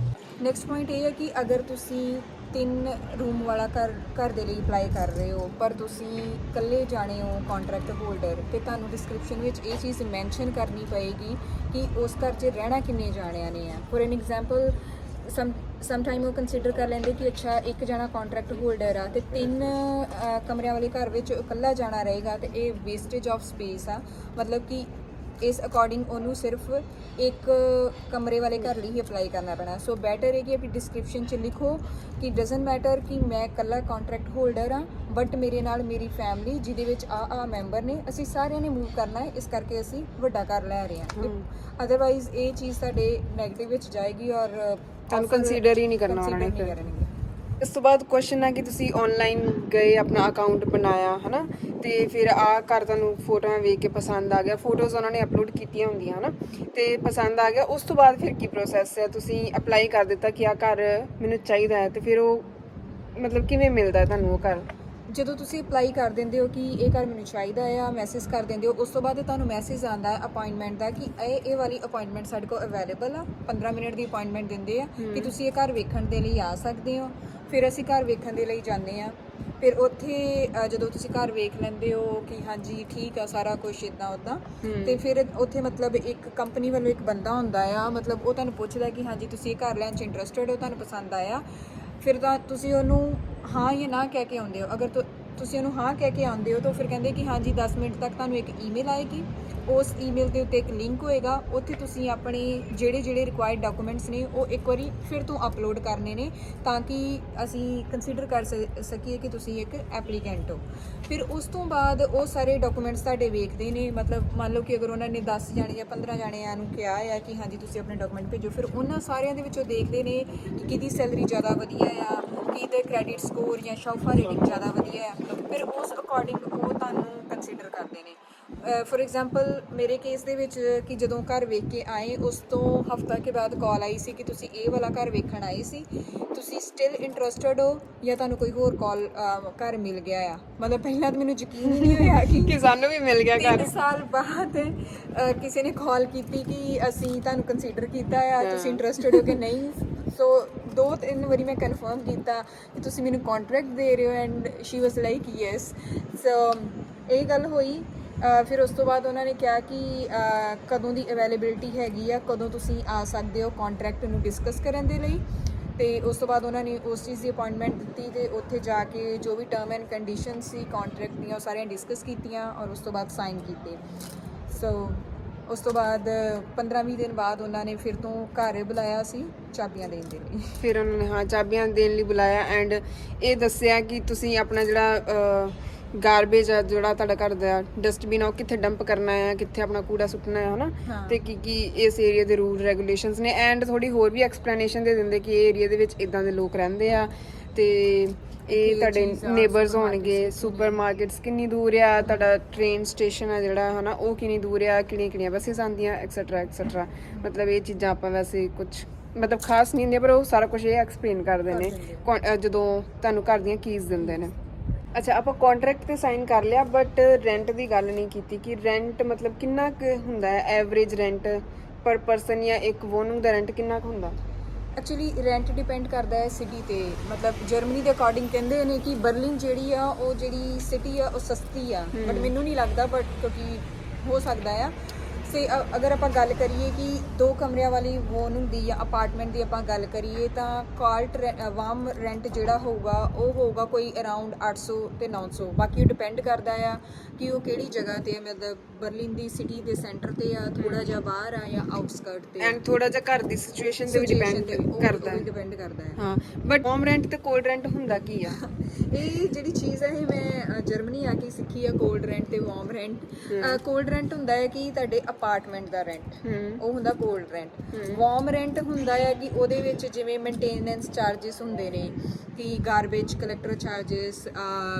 ਨੈਕਸਟ ਪੁਆਇੰਟ ਇਹ ਹੈ ਕਿ ਅਗਰ ਤੁਸੀਂ 3 ਰੂਮ ਵਾਲਾ ਘਰ ਦੇ ਲਈ ਅਪਲਾਈ ਕਰ ਰਹੇ ਹੋ ਪਰ ਤੁਸੀਂ ਇਕੱਲੇ ਜਾਣੇ ਹੋ ਕੰਟਰੈਕਟ ਹੋਲਡਰ, ਤੇ ਤੁਹਾਨੂੰ ਡਿਸਕ੍ਰਿਪਸ਼ਨ ਵਿੱਚ ਇਹ ਚੀਜ਼ ਮੈਂਸ਼ਨ ਕਰਨੀ ਪਏਗੀ ਕਿ ਉਸ ਘਰ 'ਚ ਰਹਿਣਾ ਕਿੰਨੇ ਜਾਣਿਆਂ ਨੇ ਆ। For an example some time ਉਹ ਕੰਸੀਡਰ ਕਰ ਲੈਂਦੇ ਕਿ ਅੱਛਾ ਇੱਕ ਜਣਾ ਕੰਟਰੈਕਟ ਹੋਲਡਰ ਆ ਤੇ 3 ਕਮਰਿਆਂ ਵਾਲੇ ਘਰ ਵਿੱਚ ਇਕੱਲਾ ਜਾਣਾ ਰਹੇਗਾ, ਤੇ ਇਹ ਵੇਸਟੇਜ ਆਫ ਸਪੇਸ ਆ। ਮਤਲਬ ਕਿ ਇਸ ਅਕੋਰਡਿੰਗ ਉਹਨੂੰ ਸਿਰਫ ਇੱਕ ਕਮਰੇ ਵਾਲੇ ਘਰ ਲਈ ਹੀ ਅਪਲਾਈ ਕਰਨਾ ਪੈਣਾ। ਸੋ ਬੈਟਰ ਹੈ ਕਿ ਆਪਣੀ ਡਿਸਕ੍ਰਿਪਸ਼ਨ 'ਚ ਲਿਖੋ ਕਿ ਡਜ਼ਨਟ ਮੈਟਰ ਕਿ ਮੈਂ ਇਕੱਲਾ ਕੰਟਰੈਕਟ ਹੋਲਡਰ ਹਾਂ ਬਟ ਮੇਰੇ ਨਾਲ ਮੇਰੀ ਫੈਮਿਲੀ ਜਿਹਦੇ ਵਿੱਚ ਆ ਮੈਂਬਰ ਨੇ, ਅਸੀਂ ਸਾਰਿਆਂ ਨੇ ਮੂਵ ਕਰਨਾ ਹੈ, ਇਸ ਕਰਕੇ ਅਸੀਂ ਵੱਡਾ ਘਰ ਲੈ ਰਹੇ ਹਾਂ। ਅਦਰਵਾਈਜ਼ ਇਹ ਚੀਜ਼ ਸਾਡੇ ਨੈਗੇਟਿਵ ਵਿੱਚ ਜਾਏਗੀ ਔਰ ਤੁਹਾਨੂੰ ਕੰਸੀਡਰ ਹੀ ਨਹੀਂ ਕਰਨਾ ਉਹਨਾਂ ਨੇ। ਕਰਨਗੇ। ਇਸ ਤੋਂ ਬਾਅਦ ਕੁਐਸਚਨ ਹੈ ਕਿ ਤੁਸੀਂ ਆਨਲਾਈਨ ਗਏ, ਆਪਣਾ ਅਕਾਊਂਟ ਬਣਾਇਆ ਹਨਾ, ਤੇ ਫਿਰ ਆ ਘਰ ਤੁਹਾਨੂੰ ਫੋਟੋਆਂ ਵੇਖ ਕੇ ਪਸੰਦ ਆ ਗਿਆ, ਫੋਟੋਜ਼ ਉਹਨਾਂ ਨੇ ਅਪਲੋਡ ਕੀਤੀਆਂ ਹੁੰਦੀਆਂ ਹਨਾ, ਤੇ ਪਸੰਦ ਆ ਗਿਆ। ਉਸ ਤੋਂ ਬਾਅਦ ਫਿਰ ਕੀ ਪ੍ਰੋਸੈਸ ਹੈ? ਤੁਸੀਂ ਅਪਲਾਈ ਕਰ ਦਿੱਤਾ ਕਿ ਆ ਘਰ ਮੈਨੂੰ ਚਾਹੀਦਾ ਹੈ, ਤੇ ਫਿਰ ਉਹ ਮਤਲਬ ਕਿਵੇਂ ਮਿਲਦਾ ਤੁਹਾਨੂੰ ਉਹ ਘਰ? ਜਦੋਂ ਤੁਸੀਂ ਅਪਲਾਈ ਕਰ ਦਿੰਦੇ ਹੋ ਕਿ ਇਹ ਘਰ ਮੈਨੂੰ ਚਾਹੀਦਾ ਆ, ਮੈਸੇਜ ਕਰ ਦਿੰਦੇ ਹੋ, ਉਸ ਤੋਂ ਬਾਅਦ ਤੁਹਾਨੂੰ ਮੈਸੇਜ ਆਉਂਦਾ ਹੈ ਅਪਾਇੰਟਮੈਂਟ ਦਾ ਕਿ ਇਹ ਵਾਲੀ ਅਪਾਇੰਟਮੈਂਟ ਸਾਡੇ ਕੋਲ ਅਵੇਲੇਬਲ ਆ। 15 ਮਿੰਟ ਦੀ ਅਪਾਇੰਟਮੈਂਟ ਦਿੰਦੇ ਆ ਕਿ ਤੁਸੀਂ ਇਹ ਘਰ ਵੇਖਣ ਦੇ ਲਈ ਆ ਸਕਦੇ ਹੋ। ਫਿਰ ਅਸੀਂ ਘਰ ਵੇਖਣ ਦੇ ਲਈ ਜਾਂਦੇ ਆ। ਫਿਰ ਉੱਥੇ ਜਦੋਂ ਤੁਸੀਂ ਘਰ ਵੇਖ ਲੈਂਦੇ ਹੋ ਕਿ ਹਾਂਜੀ ਠੀਕ ਆ ਸਾਰਾ ਕੁਝ ਇੱਦਾਂ ਉੱਦਾਂ, ਤੇ ਫਿਰ ਉੱਥੇ ਮਤਲਬ ਇੱਕ ਕੰਪਨੀ ਵੱਲੋਂ ਇੱਕ ਬੰਦਾ ਹੁੰਦਾ ਆ, ਮਤਲਬ ਉਹ ਤੁਹਾਨੂੰ ਪੁੱਛਦਾ ਕਿ ਹਾਂਜੀ ਤੁਸੀਂ ਇਹ ਘਰ ਲੈਣ 'ਚ ਇੰਟਰਸਟਿਡ ਹੋ, ਤੁਹਾਨੂੰ ਪਸੰਦ ਆਇਆ। ਫਿਰ ਤਾਂ ਤੁਸੀਂ ਉਹਨੂੰ ਹਾਂ ਜਾਂ ਨਾ ਕਹਿ ਕੇ ਆਉਂਦੇ ਹੋ। ਅਗਰ ਤੁਸੀਂ ਉਹਨੂੰ ਹਾਂ ਕਹਿ ਕੇ ਆਉਂਦੇ ਹੋ ਤਾਂ ਫਿਰ ਕਹਿੰਦੇ ਕਿ ਹਾਂਜੀ 10 ਮਿੰਟ ਤੱਕ ਤੁਹਾਨੂੰ ਇੱਕ ਈਮੇਲ ਆਏਗੀ। ਉਸ ਈਮੇਲ ਦੇ ਉੱਤੇ ਇੱਕ ਲਿੰਕ ਹੋਏਗਾ, ਉੱਥੇ ਤੁਸੀਂ ਆਪਣੇ ਜਿਹੜੇ ਰਿਕੁਆਇਰਡ ਡਾਕੂਮੈਂਟਸ ਨੇ ਉਹ ਇੱਕ ਵਾਰੀ ਫਿਰ ਤੋਂ ਅਪਲੋਡ ਕਰਨੇ ਨੇ ਤਾਂ ਕਿ ਅਸੀਂ ਕੰਸੀਡਰ ਕਰ ਸਕੀਏ ਕਿ ਤੁਸੀਂ ਇੱਕ ਐਪਲੀਕੈਂਟ ਹੋ। ਫਿਰ ਉਸ ਤੋਂ ਬਾਅਦ ਉਹ ਸਾਰੇ ਡਾਕੂਮੈਂਟਸ ਤੁਹਾਡੇ ਵੇਖਦੇ ਨੇ। ਮਤਲਬ ਮੰਨ ਲਓ ਕਿ ਅਗਰ ਉਹਨਾਂ ਨੇ 10 ਜਾਣੇ ਜਾਂ 15 ਜਾਣਿਆਂ ਨੂੰ ਕਿਹਾ ਆ ਕਿ ਹਾਂਜੀ ਤੁਸੀਂ ਆਪਣੇ ਡਾਕੂਮੈਂਟ ਭੇਜੋ, ਫਿਰ ਉਹਨਾਂ ਸਾਰਿਆਂ ਦੇ ਵਿੱਚੋਂ ਦੇਖਦੇ ਨੇ ਕਿ ਕਿਹਦੀ ਸੈਲਰੀ ਜ਼ਿਆਦਾ ਵਧੀਆ ਆ, ਕਿਹਦਾ ਕ੍ਰੈਡਿਟ ਸਕੋਰ ਜਾਂ ਸ਼ੌਫਾ ਰੇਟਿੰਗ ਜ਼ਿਆਦਾ ਵਧੀਆ ਆ। ਫਿਰ ਉਸ ਅਕੋਰਡਿੰਗ ਉਹ ਤੁਹਾਨੂੰ ਕੰਸੀਡਰ ਕਰਦੇ ਨੇ। ਫੋਰ ਐਗਜ਼ਾਮਪਲ ਮੇਰੇ ਕੇਸ ਦੇ ਵਿੱਚ ਕਿ ਜਦੋਂ ਘਰ ਵੇਖ ਕੇ ਆਏ ਉਸ ਤੋਂ ਹਫ਼ਤਾ ਕੇ ਬਾਅਦ ਕਾਲ ਆਈ ਸੀ ਕਿ ਤੁਸੀਂ ਇਹ ਵਾਲਾ ਘਰ ਵੇਖਣ ਆਏ ਸੀ, ਤੁਸੀਂ ਸਟਿਲ ਇੰਟਰਸਟਿਡ ਹੋ ਜਾਂ ਤੁਹਾਨੂੰ ਕੋਈ ਹੋਰ ਘਰ ਮਿਲ ਗਿਆ ਆ। ਮਤਲਬ ਪਹਿਲਾਂ ਤਾਂ ਮੈਨੂੰ ਯਕੀਨ ਹੀ ਨਹੀਂ ਹੋਇਆ ਕਿ ਸਾਨੂੰ ਵੀ ਮਿਲ ਗਿਆ ਘਰ। 3 ਸਾਲ ਬਾਅਦ ਕਿਸੇ ਨੇ ਕਾਲ ਕੀਤੀ ਕਿ ਅਸੀਂ ਤੁਹਾਨੂੰ ਕੰਸੀਡਰ ਕੀਤਾ ਆ, ਤੁਸੀਂ ਇੰਟਰਸਟਿਡ ਹੋ ਕਿ ਨਹੀਂ। ਸੋ 2-3 ਵਾਰੀ ਮੈਂ ਕਨਫਰਮ ਕੀਤਾ ਕਿ ਤੁਸੀਂ ਮੈਨੂੰ ਕੰਟਰੈਕਟ ਦੇ ਰਹੇ ਹੋ and she was like yes. So ਇਹ ਗੱਲ ਹੋਈ। ਫਿਰ ਉਸ ਤੋਂ ਬਾਅਦ ਉਹਨਾਂ ਨੇ ਕਿਹਾ ਕਿ ਕਦੋਂ ਦੀ ਅਵੇਲੇਬਿਲਿਟੀ ਹੈਗੀ ਆ, ਕਦੋਂ ਤੁਸੀਂ ਆ ਸਕਦੇ ਹੋ ਕੰਟਰੈਕਟ ਨੂੰ ਡਿਸਕਸ ਕਰਨ ਦੇ ਲਈ। ਤੇ ਉਸ ਤੋਂ ਬਾਅਦ ਉਹਨਾਂ ਨੇ ਉਸ ਚੀਜ਼ ਦੀ ਅਪਾਇੰਟਮੈਂਟ ਦਿੱਤੀ ਤੇ ਉੱਥੇ ਜਾ ਕੇ ਜੋ ਵੀ ਟਰਮ ਐਂਡ ਕੰਡੀਸ਼ਨ ਸੀ ਕੰਟਰੈਕਟ ਦੀਆਂ ਉਹ ਸਾਰੀਆਂ ਡਿਸਕਸ ਕੀਤੀਆਂ ਔਰ ਉਸ ਤੋਂ ਬਾਅਦ ਸਾਈਨ ਕੀਤੇ। ਸੋ ਉਸ ਤੋਂ ਬਾਅਦ 15-20 ਦਿਨ ਬਾਅਦ ਉਹਨਾਂ ਨੇ ਫਿਰ ਤੋਂ ਘਰ ਬੁਲਾਇਆ ਸੀ ਚਾਬੀਆਂ ਦੇਣ ਦੇ ਲਈ। ਫਿਰ ਉਹਨਾਂ ਨੇ ਹਾਂ ਚਾਬੀਆਂ ਦੇਣ ਲਈ ਬੁਲਾਇਆ ਐਂਡ ਇਹ ਦੱਸਿਆ ਕਿ ਤੁਸੀਂ ਆਪਣਾ ਜਿਹੜਾ ਗਾਰਬੇਜ ਆ, ਜਿਹੜਾ ਤੁਹਾਡਾ ਘਰ ਦਾ ਡਸਟਬਿਨ ਆ, ਉਹ ਕਿੱਥੇ ਡੰਪ ਕਰਨਾ ਹੈ, ਕਿੱਥੇ ਆਪਣਾ ਕੂੜਾ ਸੁੱਟਣਾ ਹੈ ਹਨਾ, ਤੇ ਕੀ ਇਸ ਏਰੀਆ ਦੇ ਰੂਲ ਰੈਗੂਲੇਸ਼ਨਸ ਨੇ। ਐਂਡ ਥੋੜੀ ਹੋਰ ਵੀ ਐਕਸਪਲੇਨੇਸ਼ਨ ਦੇ ਦਿੰਦੇ ਕਿ ਇਹ ਏਰੀਆ ਦੇ ਵਿੱਚ ਇਦਾਂ ਦੇ ਲੋਕ ਰਹਿੰਦੇ ਆ ਤੇ ਇਹ ਤੁਹਾਡੇ ਨੇਬਰਸ ਹੋਣਗੇ, ਸੁਪਰ ਮਾਰਕੀਟਸ ਕਿੰਨੀ ਦੂਰ ਆ, ਤੁਹਾਡਾ ਟ੍ਰੇਨ ਸਟੇਸ਼ਨ ਆ ਜਿਹੜਾ ਹਨਾ ਉਹ ਕਿੰਨੀ ਦੂਰ ਆ, ਕਿਹੜੀਆਂ ਬੱਸਿਸ ਆਉਂਦੀਆਂ ਐਕਸੈਟਰਾ ਐਕਸੈਟਰਾ। ਮਤਲਬ ਇਹ ਚੀਜ਼ਾਂ ਆਪਾਂ ਵੈਸੇ ਕੁਝ ਮਤਲਬ ਖਾਸ ਨਹੀਂ ਹੁੰਦੀਆਂ ਪਰ ਉਹ ਸਾਰਾ ਕੁਝ ਇਹ ਐਕਸਪਲੇਨ ਕਰਦੇ ਨੇ ਜਦੋਂ ਤੁਹਾਨੂੰ ਘਰ ਦੀਆਂ ਕੀਜ਼ ਦਿੰਦੇ ਨੇ। ਅੱਛਾ, ਆਪਾਂ ਕੰਟਰੈਕਟ ਤੇ ਸਾਈਨ ਕਰ ਲਿਆ ਬਟ ਰੈਂਟ ਦੀ ਗੱਲ ਨਹੀਂ ਕੀਤੀ ਕਿ ਰੈਂਟ ਮਤਲਬ ਕਿੰਨਾ ਕੁ ਹੁੰਦਾ ਹੈ ਐਵਰੇਜ ਰੈਂਟ ਪਰ ਪਰਸਨ ਜਾਂ ਇੱਕ ਵੋਨਿੰਗ ਦਾ ਰੈਂਟ ਕਿੰਨਾ ਕੁ ਹੁੰਦਾ? ਐਕਚੁਅਲੀ ਰੈਂਟ ਡਿਪੈਂਡ ਕਰਦਾ ਹੈ ਸਿਟੀ ਤੇ। ਮਤਲਬ ਜਰਮਨੀ ਦੇ ਅਕੋਰਡਿੰਗ ਕਹਿੰਦੇ ਨੇ ਕਿ ਬਰਲਿਨ ਜਿਹੜੀ ਆ ਉਹ ਜਿਹੜੀ ਸਿਟੀ ਆ ਉਹ ਸਸਤੀ ਆ, ਬਟ ਮੈਨੂੰ ਨਹੀਂ ਲੱਗਦਾ, ਬਟ ਕਿਉਂਕਿ ਹੋ ਸਕਦਾ ਆ। ਸੇ ਅਗਰ ਆਪਾਂ ਗੱਲ ਕਰੀਏ ਕਿ 2 ਕਮਰਿਆਂ ਵਾਲੀ ਵੋਨ ਹੁੰਦੀ ਜਾਂ ਅਪਾਰਟਮੈਂਟ ਦੀ ਆਪਾਂ ਗੱਲ ਕਰੀਏ ਤਾਂ ਕਾਲਟ ਵਾਰਮ ਰੈਂਟ ਜਿਹੜਾ ਹੋਊਗਾ ਉਹ ਹੋਊਗਾ ਕੋਈ ਅਰਾਊਂਡ 800 ਤੇ 900। ਬਾਕੀ ਉਹ ਡਿਪੈਂਡ ਕਰਦਾ ਆ ਕਿ ਉਹ ਕਿਹੜੀ ਜਗ੍ਹਾ ਤੇ ਆ, ਮਤਲਬ ਬਰਲਿਨ ਦੀ ਸਿਟੀ ਦੇ ਸੈਂਟਰ ਤੇ ਆ, ਥੋੜਾ ਜਿਹਾ ਬਾਹਰ ਆ ਜਾਂ ਆਊਟਸਕਰਟ ਤੇ ਐਂਡ ਥੋੜਾ ਜਿਹਾ ਘਰ ਦੀ ਸਿਚੁਏਸ਼ਨ ਤੇ ਵੀ ਡਿਪੈਂਡ ਕਰਦਾ ਹੈ। ਡਿਪੈਂਡ ਕਰਦਾ ਹੈ। ਹਾਂ, ਬਟ ਹੋਮ ਰੈਂਟ ਤੇ ਕੋਲਡ ਰੈਂਟ ਹੁੰਦਾ ਕੀ ਆ? ਇਹ ਜਿਹੜੀ ਚੀਜ਼ ਹੈ ਇਹ ਮੈਂ ਜਰਮਨੀ ਆ ਕੇ ਸਿੱਖੀ ਆ, ਕੋਲਡ ਰੈਂਟ ਤੇ ਵਾਰਮ ਰੈਂਟ। ਕੋਲਡ ਰੈਂਟ ਹੁੰਦਾ ਹੈ ਕਿ ਤੁਹਾਡੇ ਅਪਾਰਟਮੈਂਟ ਦਾ ਰੈਂਟ, ਉਹ ਹੁੰਦਾ ਕੋਲਡ ਰੈਂਟ। ਵਾਰਮ ਰੈਂਟ ਹੁੰਦਾ ਹੈ ਕਿ ਉਹਦੇ ਵਿੱਚ ਜਿਵੇਂ ਮੇਨਟੇਨੈਂਸ ਚਾਰजेस ਹੁੰਦੇ ਨੇ, ਕਿ ਗਾਰਬੇਜ ਕਲੈਕਟਰ ਚਾਰजेस,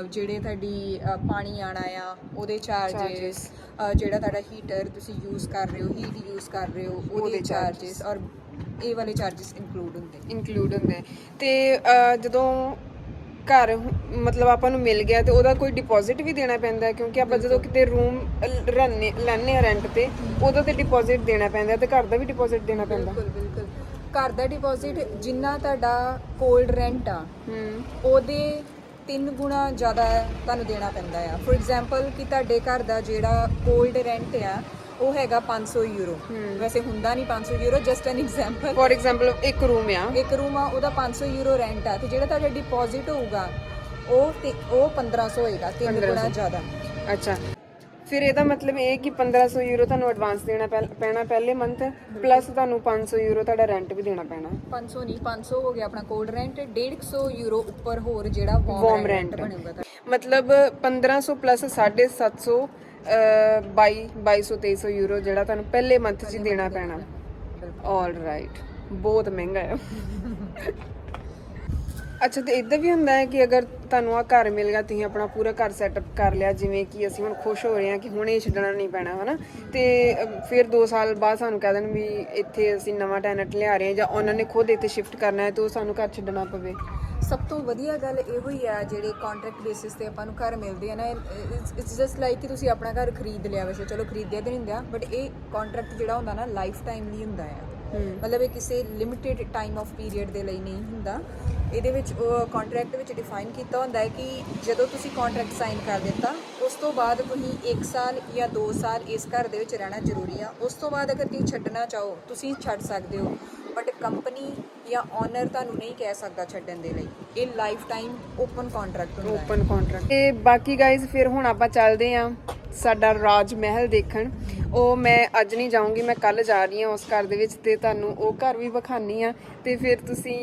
ਜਿਹੜੇ ਤੁਹਾਡੀ ਪਾਣੀ ਆਣਾ ਆ ਉਹਦੇ ਚਾਰजेस, ਜਿਹੜਾ ਤੁਹਾਡਾ ਹੀਟਰ ਤੁਸੀਂ ਯੂਜ਼ ਕਰ ਰਹੇ ਹੋ, ਹੀਟ ਯੂਜ਼ ਕਰ ਰਹੇ ਹੋ ਉਹਦੇ ਚਾਰजेस, ਔਰ ਇਹ ਵਾਲੇ ਚਾਰजेस ਇਨਕਲੂਡ ਹੁੰਦੇ। ਤੇ ਜਦੋਂ ਘਰ ਮਤਲਬ ਆਪਾਂ ਨੂੰ ਮਿਲ ਗਿਆ ਤੇ ਉਹਦਾ ਕੋਈ ਡਿਪੋਜ਼ਿਟ ਵੀ ਦੇਣਾ ਪੈਂਦਾ ਹੈ? ਕਿਉਂਕਿ ਆਪਾਂ ਜਦੋਂ ਕਿਤੇ ਰੂਮ ਲੈਣੇ ਆ ਰੈਂਟ ਤੇ ਉਦੋਂ ਤੇ ਡਿਪੋਜ਼ਿਟ ਦੇਣਾ ਪੈਂਦਾ, ਤੇ ਘਰ ਦਾ ਵੀ ਡਿਪੋਜ਼ਿਟ ਦੇਣਾ ਪੈਂਦਾ? ਬਿਲਕੁਲ। ਘਰ ਦਾ ਡਿਪੋਜ਼ਿਟ ਜਿੰਨਾ ਤੁਹਾਡਾ ਕੋਲਡ ਰੈਂਟ ਆ ਉਹਦੇ 3 ਗੁਣਾ ਜ਼ਿਆਦਾ ਤੁਹਾਨੂੰ ਦੇਣਾ ਪੈਂਦਾ ਆ। ਫੋਰ ਐਗਜ਼ਾਮਪਲ ਕਿ ਤੁਹਾਡੇ ਘਰ ਦਾ ਜਿਹੜਾ ਕੋਲਡ ਰੈਂਟ ਆ ਉਹ ਹੈਗਾ 500 ਯੂਰੋ। ਵੈਸੇ ਹੁੰਦਾ ਨਹੀਂ 500 euro, just an example. For example ਇੱਕ ਰੂਮ ਆ ਉਹਦਾ 500 ਯੂਰੋ ਰੈਂਟ ਆ, ਤੇ ਜਿਹੜਾ ਤੁਹਾਡਾ ਡਿਪੋਜ਼ਿਟ ਹੋਊਗਾ ਉਹ 1500 ਹੋਏਗਾ, 3 ਗੁਣਾ ਜ਼ਿਆਦਾ। ਅੱਛਾ, ਫਿਰ ਇਹਦਾ ਮਤਲਬ ਇਹ ਕਿ 1500 ਯੂਰੋ ਤੁਹਾਨੂੰ ਐਡਵਾਂਸ ਦੇਣਾ ਪੈਣਾ ਪਹਿਲੇ ਮੰਥ, ਪਲੱਸ ਤੁਹਾਨੂੰ 500 ਯੂਰੋ ਤੁਹਾਡਾ ਰੈਂਟ ਵੀ ਦੇਣਾ ਪੈਣਾ। 500 ਨਹੀਂ, 500 ਹੋ ਗਿਆ ਆਪਣਾ ਕੋਲਡ ਰੈਂਟ, 150 ਯੂਰੋ ਉੱਪਰ ਹੋਰ ਜਿਹੜਾ ਵਾਰਮ ਰੈਂਟ ਬਣੂਗਾ। ਮਤਲਬ 1500 ਪਲੱਸ 750, 2200 2300 ਯੂਰੋ ਜਿਹੜਾ ਤੁਹਾਨੂੰ ਪਹਿਲੇ ਮੰਥ 'ਚ ਦੇਣਾ ਪੈਣਾ। ਆਲ ਰਾਈਟ, ਬਹੁਤ ਮਹਿੰਗਾ ਹੈ। ਅੱਛਾ, ਤੇ ਇੱਦਾਂ ਵੀ ਹੁੰਦਾ ਹੈ ਕਿ ਅਗਰ ਤੁਹਾਨੂੰ ਆ ਘਰ ਮਿਲ ਗਿਆ, ਤੁਸੀਂ ਆਪਣਾ ਪੂਰਾ ਘਰ ਸੈਟਅਪ ਕਰ ਲਿਆ, ਜਿਵੇਂ ਕਿ ਅਸੀਂ ਹੁਣ ਖੁਸ਼ ਹੋ ਰਹੇ ਹਾਂ ਕਿ ਹੁਣ ਇਹ ਛੱਡਣਾ ਨਹੀਂ ਪੈਣਾ, ਹਨਾ, ਤੇ ਫਿਰ 2 ਸਾਲ ਬਾਅਦ ਸਾਨੂੰ ਕਹਿ ਦੇਣ ਵੀ ਇੱਥੇ ਅਸੀਂ ਨਵਾਂ ਟੈਨੈਂਟ ਲਿਆ ਰਹੇ ਹਾਂ, ਜਾਂ ਉਹਨਾਂ ਨੇ ਖੁਦ ਇੱਥੇ ਸ਼ਿਫਟ ਕਰਨਾ ਹੈ, ਤੇ ਉਹ ਸਾਨੂੰ ਘਰ ਛੱਡਣਾ ਪਵੇ? ਸਭ ਤੋਂ ਵਧੀਆ ਗੱਲ ਇਹੋ ਹੀ ਆ, ਜਿਹੜੇ ਕੰਟਰੈਕਟ ਬੇਸਿਸ ਤੇ ਆਪਾਂ ਨੂੰ ਘਰ ਮਿਲਦੇ ਆ ਨਾ, ਇਟਸ ਜਸਟ ਲਾਈਕ ਕਿ ਤੁਸੀਂ ਆਪਣਾ ਘਰ ਖਰੀਦ ਲਿਆ। ਵੈਸੇ ਚਲੋ ਖਰੀਦਿਆ ਤਾਂ ਨਹੀਂ ਹੁੰਦਾ, ਬਟ ਇਹ ਕੰਟਰੈਕਟ ਜਿਹੜਾ ਹੁੰਦਾ ਨਾ ਲਾਈਫ ਟਾਈਮ ਲਈ ਹੁੰਦਾ ਆ। ਮਤਲਬ ਇਹ ਕਿਸੇ ਲਿਮਿਟਿਡ ਟਾਈਮ ਆਫ ਪੀਰੀਅਡ ਦੇ ਲਈ ਨਹੀਂ ਹੁੰਦਾ। ਇਹਦੇ ਵਿੱਚ ਕੰਟਰੈਕਟ ਵਿੱਚ ਡਿਫਾਈਨ ਕੀਤਾ ਹੁੰਦਾ ਹੈ ਕਿ ਜਦੋਂ ਤੁਸੀਂ ਕੰਟਰੈਕਟ ਸਾਈਨ ਕਰ ਦਿੱਤਾ, ਉਸ ਤੋਂ ਬਾਅਦ ਤੁਸੀਂ 1 ਸਾਲ ਜਾਂ 2 ਸਾਲ ਇਸ ਘਰ ਦੇ ਵਿੱਚ ਰਹਿਣਾ ਜ਼ਰੂਰੀ ਆ। ਉਸ ਤੋਂ ਬਾਅਦ ਅਗਰ ਤੁਸੀਂ ਛੱਡਣਾ ਚਾਹੋ ਤੁਸੀਂ ਛੱਡ ਸਕਦੇ ਹੋ, ਬਟ ਕੰਪਨੀ ਜਾਂ ਓਨਰ ਤੁਹਾਨੂੰ ਨਹੀਂ ਕਹਿ ਸਕਦਾ ਛੱਡਣ ਦੇ ਲਈ। ਇਹ ਲਾਈਫ ਟਾਈਮ ਓਪਨ ਕੰਟਰੈਕਟ ਹੁੰਦਾ ਹੈ। Open contract. ਤੇ ਬਾਕੀ ਗਾਇਜ਼, ਫਿਰ ਹੁਣ ਆਪਾਂ ਚੱਲਦੇ ਹਾਂ ਸਾਡਾ ਰਾਜ ਮਹਿਲ ਦੇਖਣ। ਉਹ ਮੈਂ ਅੱਜ ਨਹੀਂ ਜਾਊਂਗੀ, ਮੈਂ ਕੱਲ ਜਾ ਰਹੀ ਹਾਂ ਉਸ ਘਰ ਦੇ ਵਿੱਚ, ਤੇ ਤੁਹਾਨੂੰ ਉਹ ਘਰ ਵੀ ਵਿਖਾਣੀ ਆ, ਤੇ ਫਿਰ ਤੁਸੀਂ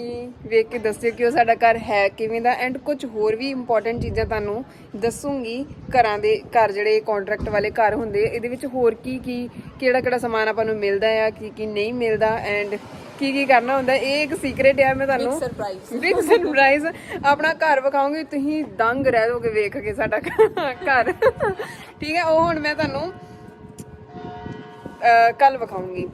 ਵੇਖ ਕੇ ਦੱਸਿਓ ਕਿ ਉਹ ਸਾਡਾ ਘਰ ਹੈ ਕਿਵੇਂ ਦਾ। ਐਂਡ ਕੁਝ ਹੋਰ ਵੀ ਇੰਪੋਰਟੈਂਟ ਚੀਜ਼ਾਂ ਤੁਹਾਨੂੰ ਦੱਸੂਗੀ। ਘਰ ਜਿਹੜੇ ਕੰਟਰੈਕਟ ਵਾਲੇ ਘਰ ਹੁੰਦੇ, ਇਹਦੇ ਵਿੱਚ ਹੋਰ ਕਿਹੜਾ ਸਮਾਨ ਆਪਾਂ ਨੂੰ ਮਿਲਦਾ ਆ, ਕੀ ਨਹੀਂ ਮਿਲਦਾ, ਐਂਡ ਕੀ ਕਰਨਾ ਹੁੰਦਾ, ਇਹ ਇੱਕ ਸੀਕ੍ਰੇਟ ਆ। ਮੈਂ ਤੁਹਾਨੂੰ ਬਿਗ ਸਰਪ੍ਰਾਈਜ਼ ਆਪਣਾ ਘਰ ਵਿਖਾਉਂਗੀ, ਤੁਸੀਂ ਦੰਗ ਰਹਿ ਜਾਓਗੇ ਵੇਖ ਕੇ ਸਾਡਾ ਘਰ। ਠੀਕ ਹੈ, ਉਹ ਹੁਣ ਮੈਂ ਤੁਹਾਨੂੰ ਕੱਲ ਵਿਖਾਉਂਗੀ।